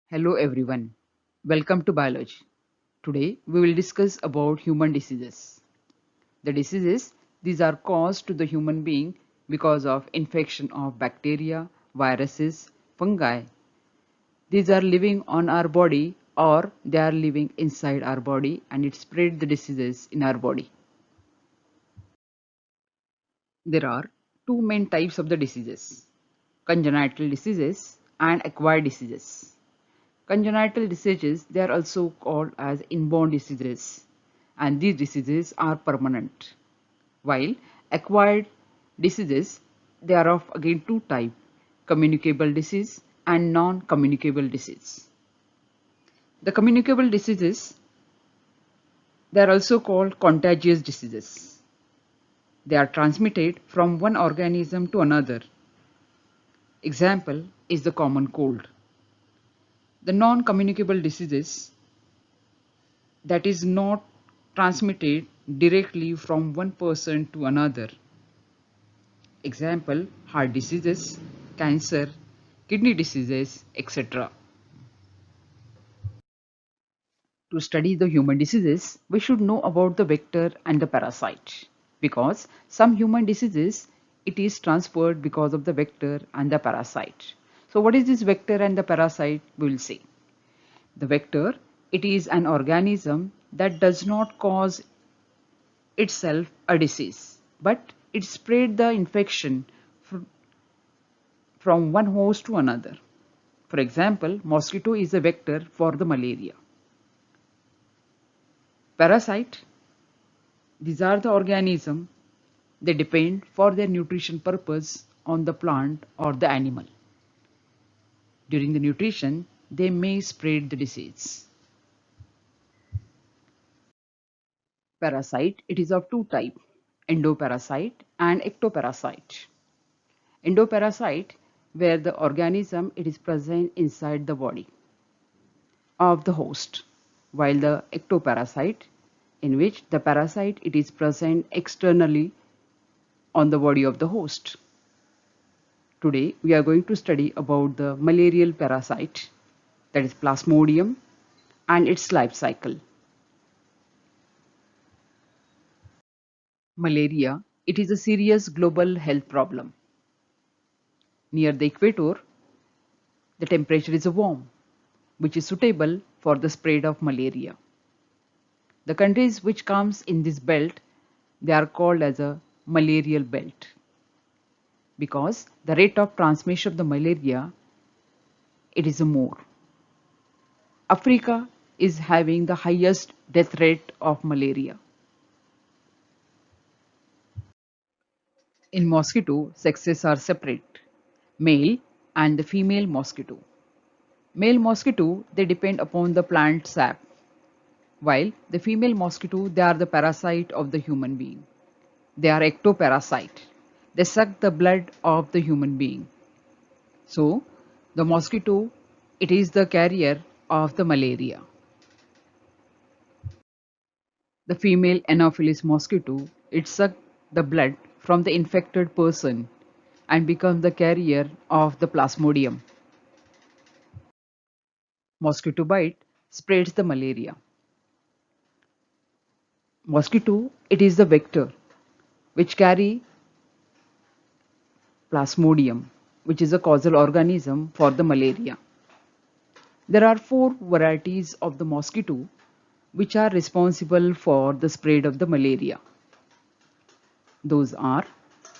Hello everyone. Welcome to biology. Today we will discuss about human diseases. The diseases these are caused to the human being because of infection of bacteria, viruses, fungi. These are living on our body or they are living inside our body and it spread the diseases in our body. There are two main types of the diseases: congenital diseases and acquired diseases. Congenital diseases, they are also called as inborn diseases, and these diseases are permanent. While acquired diseases, they are of again two types: communicable disease and non-communicable disease. The communicable diseases, they are also called contagious diseases. They are transmitted from one organism to another. Example is the common cold. The non-communicable diseases, that is not transmitted directly from one person to another. Example, heart diseases, cancer, kidney diseases, etc. To study the human diseases, we should know about the vector and the parasite, because some human diseases it is transferred because of the vector and the parasite. So what is this vector and the parasite? We will see. The vector, it is an organism that does not cause itself a disease, but it spread the infection from one host to another. For example, mosquito is a vector for the malaria. Parasite, these are the organism, they depend for their nutrition purpose on the plant or the animal. During the nutrition, they may spread the disease. Parasite, it is of two types: endoparasite and ectoparasite. Endoparasite, where the organism it is present inside the body of the host, while the ectoparasite, in which the parasite it is present externally on the body of the host. Today we are going to study about the malarial parasite, that is Plasmodium, and its life cycle. Malaria, it is a serious global health problem. Near the equator, the temperature is warm, which is suitable for the spread of malaria. The countries which comes in this belt, they are called as a malarial belt, because the rate of transmission of the malaria, it is more. Africa is having the highest death rate of malaria. In mosquito, sexes are separate: male and the female mosquito. Male mosquito, they depend upon the plant sap, while the female mosquito, they are the parasite of the human being. They are ectoparasite. They suck the blood of the human being. So, the mosquito, it is the carrier of the malaria. The female Anopheles mosquito, it sucks the blood from the infected person and becomes the carrier of the Plasmodium. Mosquito bite spreads the malaria. Mosquito, it is the vector which carry Plasmodium, which is a causal organism for the malaria. There are four varieties of the mosquito which are responsible for the spread of the malaria. Those are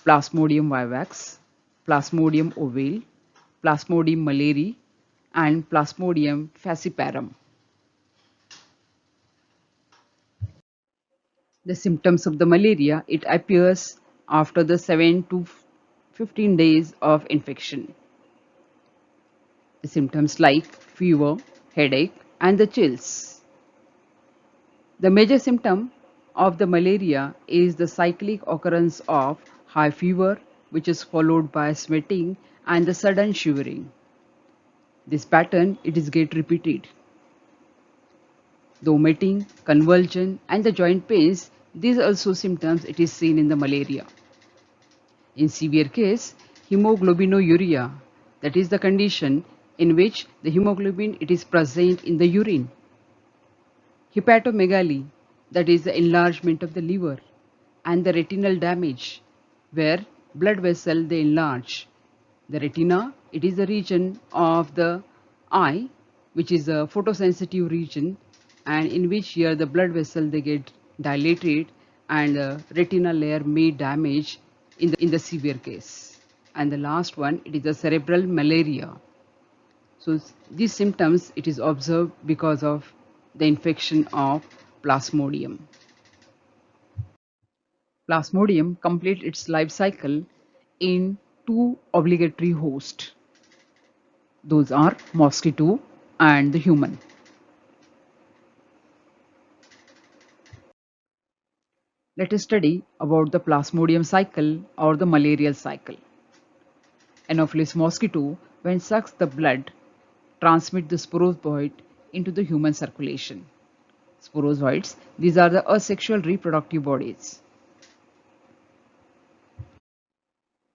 Plasmodium vivax, Plasmodium ovale, Plasmodium malariae, and Plasmodium falciparum. The symptoms of the malaria, it appears after the 7 to 15 days of infection. The symptoms like fever, headache, and the chills. The major symptom of the malaria is the cyclic occurrence of high fever, which is followed by sweating and the sudden shivering. This pattern it is get repeated. The vomiting, convulsion, and the joint pains, these also symptoms it is seen in the malaria. In severe case, hemoglobinuria, that is the condition in which the hemoglobin it is present in the urine. Hepatomegaly, that is the enlargement of the liver, and the retinal damage, where blood vessel they enlarge. The retina, it is the region of the eye, which is a photosensitive region, and in which here the blood vessel they get dilated and the retinal layer may damage in the severe case. And the last one, it is the cerebral malaria. So these symptoms it is observed because of the infection of Plasmodium. Plasmodium completes its life cycle in two obligatory hosts. Those are mosquito and the human. Let us study about the Plasmodium cycle or the malarial cycle. Anopheles mosquito, when sucks the blood, transmit the sporozoite into the human circulation. Sporozoites, these are the asexual reproductive bodies.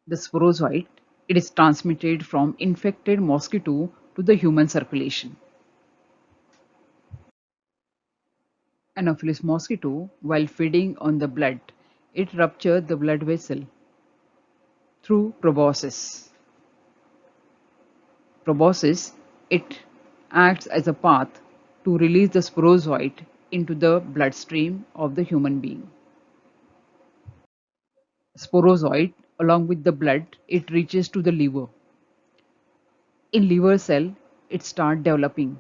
The sporozoite, it is transmitted from infected mosquito to the human circulation. Anopheles mosquito, while feeding on the blood, it ruptures the blood vessel through proboscis. Proboscis, it acts as a path to release the sporozoite into the bloodstream of the human being. Sporozoite, along with the blood, it reaches to the liver. In liver cell, it starts developing.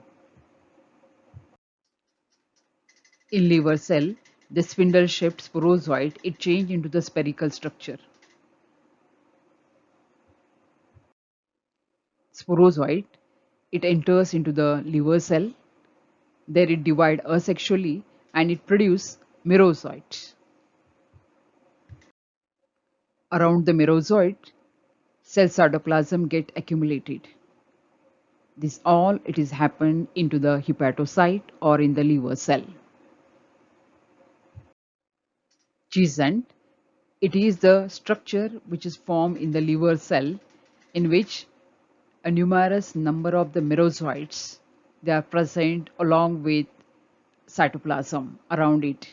In liver cell, the spindle-shaped sporozoite it changes into the spherical structure. Sporozoite it enters into the liver cell. There it divides asexually and it produces merozoite. Around the merozoite, cell cytoplasm get accumulated. This all it is happened into the hepatocyte or in the liver cell. Gisant, it is the structure which is formed in the liver cell in which a numerous number of the merozoites they are present along with cytoplasm around it.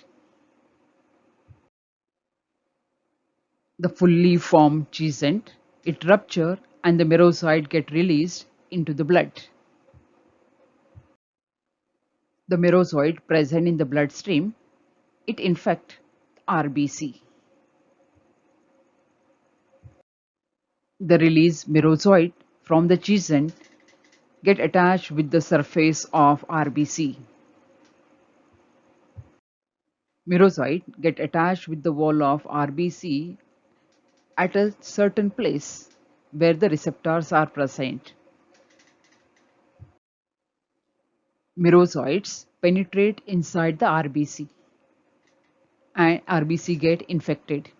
The fully formed gisant it rupture and the merozoite get released into the blood. The merozoite present in the bloodstream it infect RBC. The released merozoite from the gisant get attached with the surface of RBC. Merozoite get attached with the wall of RBC at a certain place where the receptors are present. Merozoites penetrate inside the RBC and RBC get infected.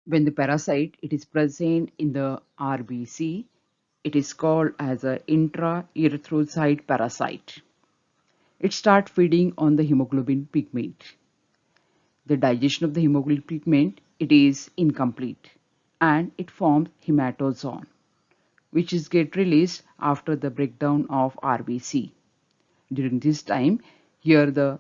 When the parasite it is present in the RBC, it is called as an intraerythrocyte parasite. It starts feeding on the hemoglobin pigment. The digestion of the hemoglobin pigment it is incomplete and it forms hematozone, which is get released after the breakdown of RBC. During this time, here the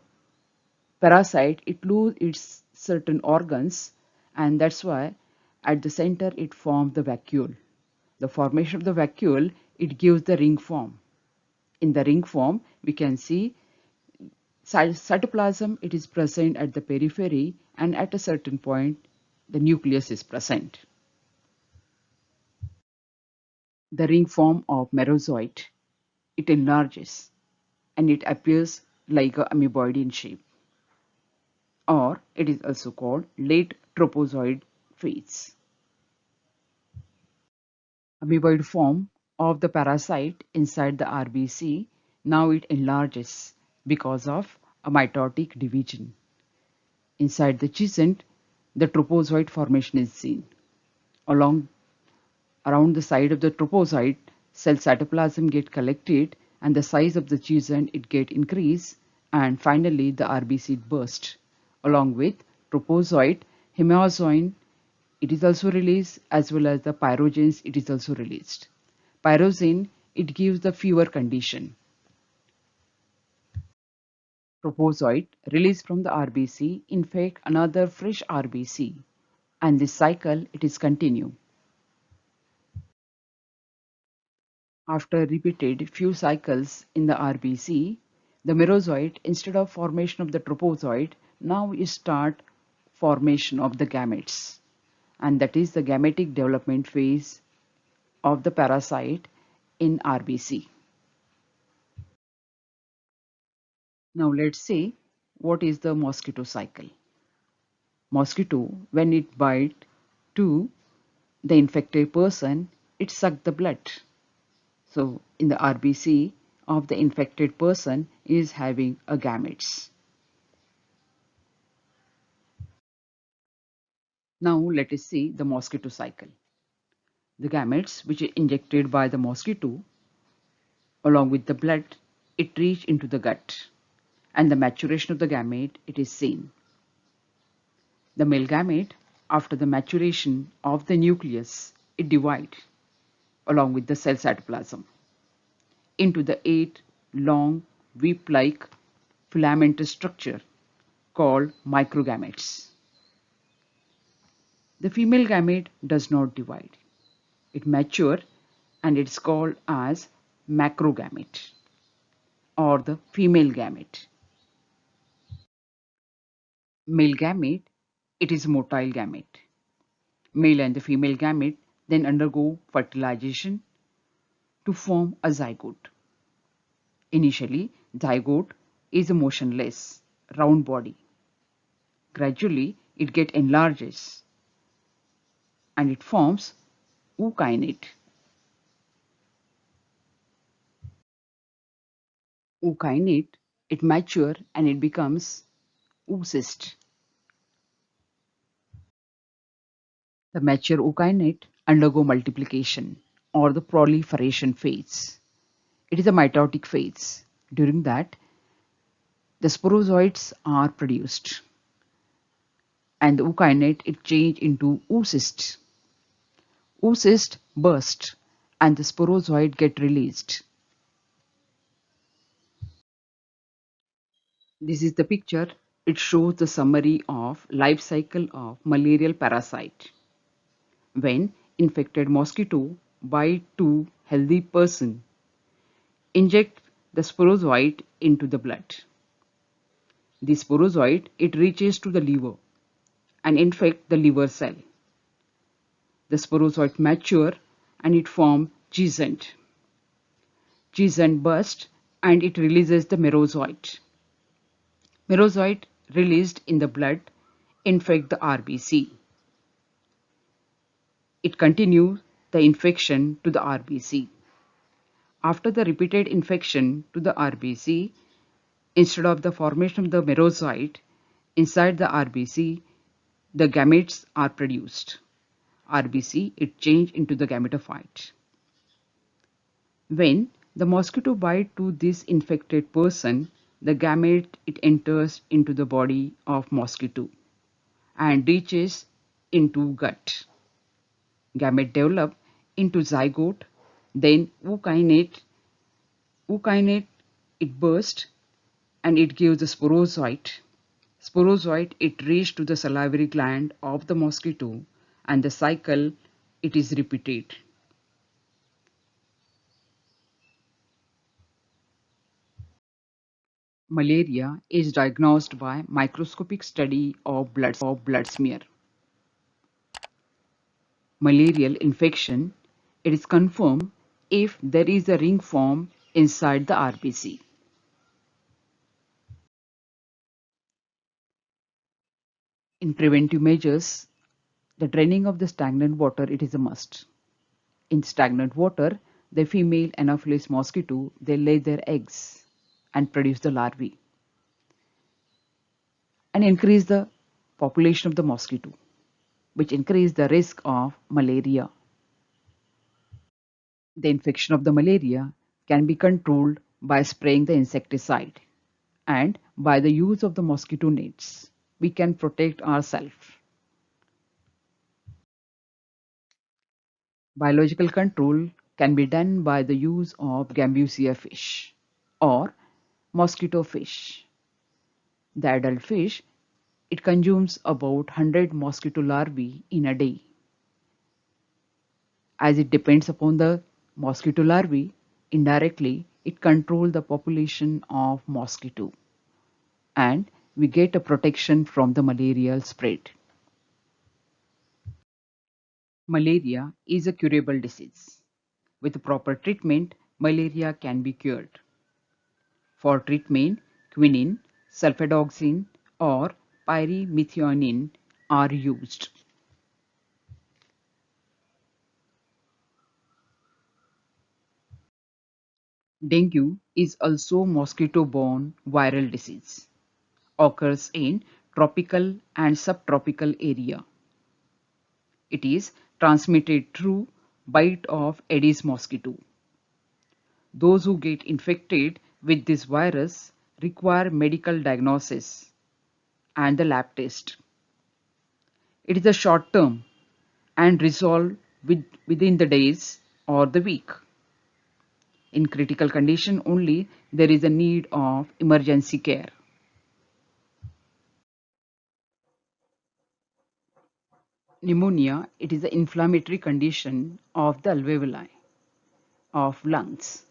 parasite it lose its certain organs and that's why at the center it forms the vacuole. The formation of the vacuole it gives the ring form. In the ring form we can see cytoplasm it is present at the periphery and at a certain point the nucleus is present. The ring form of merozoite it enlarges and it appears like a amoeboid in shape, or it is also called late tropozoid phase. Amoeboid form of the parasite inside the RBC, now it enlarges because of a mitotic division. Inside the gisant, the tropozoid formation is seen. Around the side of the tropozoid, cell cytoplasm get collected and the size of the gisant it get increased and finally the RBC burst. Along with tropozoid, hemazoin it is also released as well as the pyrogens it is also released. Pyroxene, it gives the fever condition. Propozoid released from the RBC infect another fresh RBC, and this cycle it is continue. After repeated few cycles in the RBC, the merozoite, instead of formation of the tropozoite, now you start formation of the gametes, and that is the gametic development phase of the parasite in RBC. Now let's see what is the mosquito cycle. Mosquito, when it bite to the infected person, it suck the blood. So in the RBC of the infected person is having a gametes. Now let us see the mosquito cycle. The gametes which are injected by the mosquito along with the blood, it reach into the gut, and the maturation of the gamete it is seen. The male gamete, after the maturation of the nucleus, it divides along with the cell cytoplasm into the 8 long whip-like filamentous structure called microgametes. The female gamete does not divide. It matures and it's called as macrogamete or the female gamete. Male gamete, it is motile gamete. Male and the female gamete then undergo fertilization to form a zygote. Initially, zygote is a motionless, round body. Gradually, it gets enlarges and it forms ookinete. Ookinete, it matures and it becomes oocyst. The mature ookinete undergo multiplication or the proliferation phase. It is a mitotic phase. During that, the sporozoites are produced and the ookinete it change into oocyst. Oocyst burst and the sporozoite get released. This is the picture. It shows the summary of life cycle of malarial parasite. When infected mosquito bite to healthy person, inject the sporozoite into the blood. The sporozoite it reaches to the liver and infect the liver cell. The sporozoite mature and it form gisant. Gisant burst and it releases the merozoite. Merozoite released in the blood infect the RBC. It continues the infection to the RBC. After the repeated infection to the RBC, instead of the formation of the merozoite inside the RBC, the gametes are produced. RBC it change into the gametophyte. When the mosquito bite to this infected person, the gamete it enters into the body of mosquito and reaches into gut. Gamete develop into zygote, then ookinete. Ookinete it bursts and it gives the sporozoite. Sporozoite it reaches to the salivary gland of the mosquito and the cycle it is repeated. Malaria is diagnosed by microscopic study of blood smear. Malarial infection, it is confirmed if there is a ring form inside the RBC. In preventive measures, the draining of the stagnant water it is a must. In stagnant water, the female Anopheles mosquito they lay their eggs and produce the larvae and increase the population of the mosquito, which increase the risk of malaria. The infection of the malaria can be controlled by spraying the insecticide and by the use of the mosquito nets. We can protect ourselves. Biological control can be done by the use of Gambusia fish or mosquito fish. The adult fish, it consumes about 100 mosquito larvae in a day. As it depends upon the mosquito larvae, indirectly it controls the population of mosquito and we get a protection from the malarial spread. Malaria is a curable disease. With proper treatment, malaria can be cured. For treatment, quinine, sulfadoxine, or pyrimethionine are used. Dengue is also mosquito-borne viral disease. Occurs in tropical and subtropical area. It is transmitted through bite of Aedes mosquito. Those who get infected with this virus require medical diagnosis and the lab test. It is a short term and resolve within the days or the week. In critical condition only, there is a need of emergency care. Pneumonia, it is an inflammatory condition of the alveoli of lungs.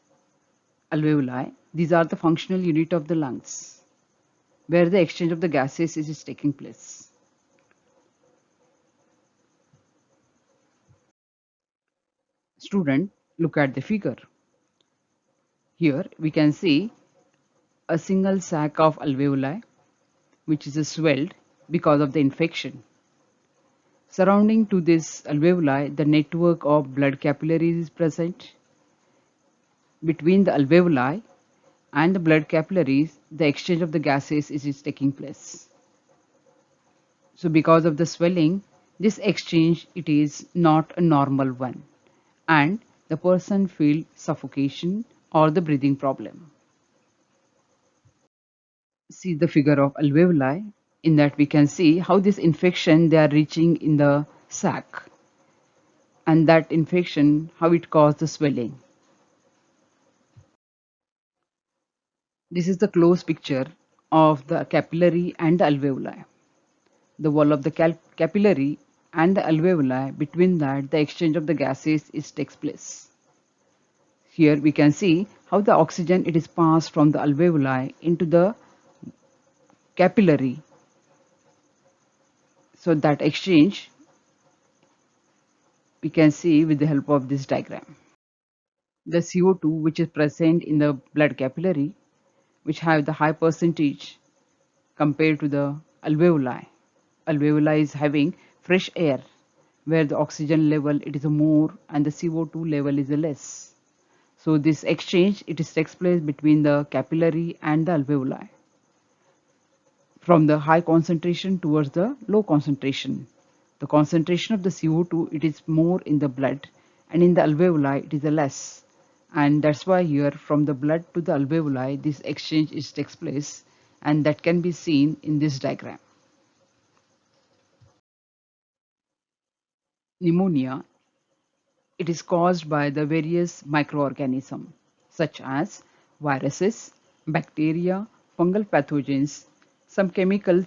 Alveoli, these are the functional unit of the lungs, where the exchange of the gases is taking place. Student, look at the figure. Here we can see a single sac of alveoli which is swelled because of the infection. Surrounding to this alveoli, the network of blood capillaries is present. Between the alveoli and the blood capillaries, the exchange of the gases is taking place. So because of the swelling, this exchange it is not a normal one and the person feel suffocation or the breathing problem. See the figure of alveoli. In that we can see how this infection they are reaching in the sac and that infection how it caused the swelling. This is the close picture of the capillary and the alveoli. The wall of the capillary and the alveoli, between that the exchange of the gases is takes place. Here we can see how the oxygen it is passed from the alveoli into the capillary. So that exchange we can see with the help of this diagram. The CO2 which is present in the blood capillary which have the high percentage compared to the alveoli. Alveoli is having fresh air where the oxygen level it is more and the CO2 level is less. So this exchange it is takes place between the capillary and the alveoli from the high concentration towards the low concentration. The concentration of the CO2 it is more in the blood and in the alveoli it is less. And that's why here from the blood to the alveoli this exchange is takes place and that can be seen in this diagram. Pneumonia it is caused by the various microorganisms such as viruses, bacteria, fungal pathogens, some chemicals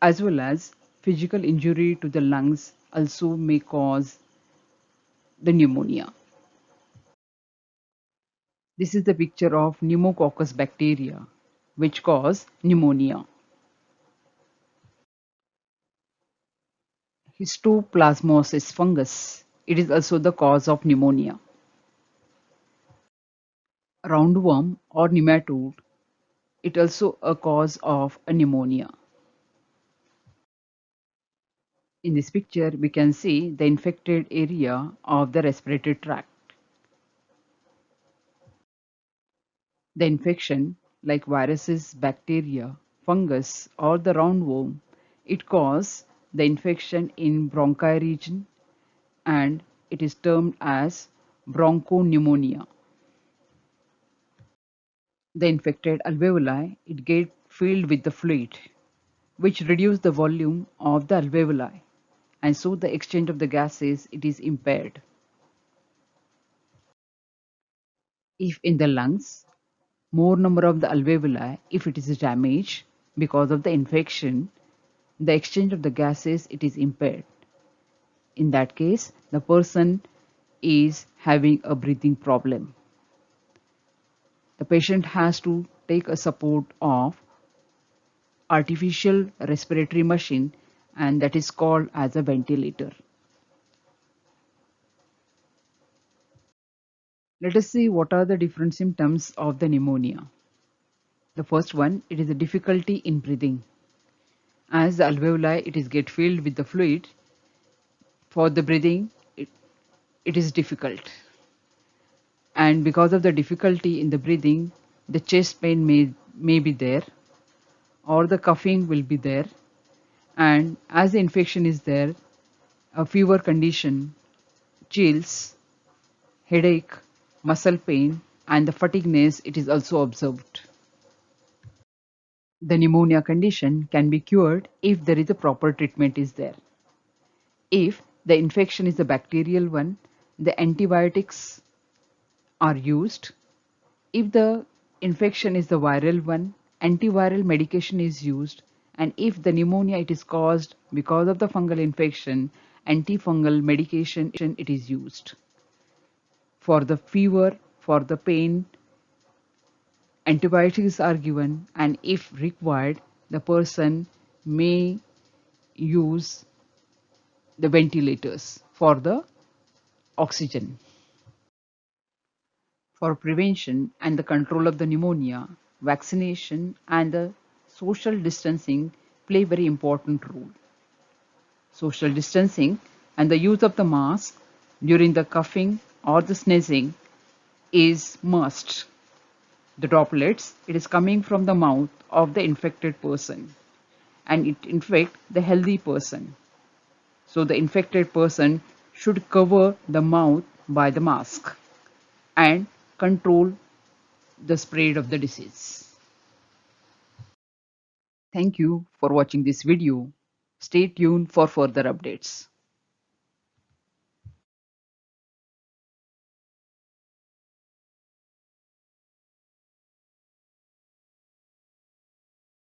as well as physical injury to the lungs also may cause the pneumonia. This is the picture of pneumococcus bacteria which cause pneumonia. Histoplasmosis fungus, it is also the cause of pneumonia. Roundworm or nematode, it also a cause of a pneumonia. In this picture, we can see the infected area of the respiratory tract. The infection, like viruses, bacteria, fungus, or the roundworm, it causes the infection in bronchi region and it is termed as bronchopneumonia. The infected alveoli, it get filled with the fluid, which reduce the volume of the alveoli, and so the exchange of the gases it is impaired. If in the lungs, more number of the alveoli, if it is damaged because of the infection, the exchange of the gases it is impaired. In that case, the person is having a breathing problem. The patient has to take a support of artificial respiratory machine, and that is called as a ventilator. Let us see what are the different symptoms of the pneumonia. The first one, it is a difficulty in breathing. As the alveoli it is get filled with the fluid, for the breathing it is difficult. And because of the difficulty in the breathing, the chest pain may be there, or the coughing will be there. And as the infection is there, a fever condition, chills, headache, muscle pain, and the fatigueness it is also observed. The pneumonia condition can be cured if there is a proper treatment is there. If the infection is a bacterial one, the antibiotics are used. If the infection is the viral one, antiviral medication is used. And if the pneumonia it is caused because of the fungal infection, antifungal medication it is used. For the fever, for the pain, antibiotics are given, and if required, the person may use the ventilators for the oxygen. For prevention and the control of the pneumonia, vaccination and the social distancing play very important role. Social distancing and the use of the mask during the coughing or the sneezing is must. The droplets, it is coming from the mouth of the infected person and it infect the healthy person. So the infected person should cover the mouth by the mask and control the spread of the disease. Thank you for watching this video. Stay tuned for further updates.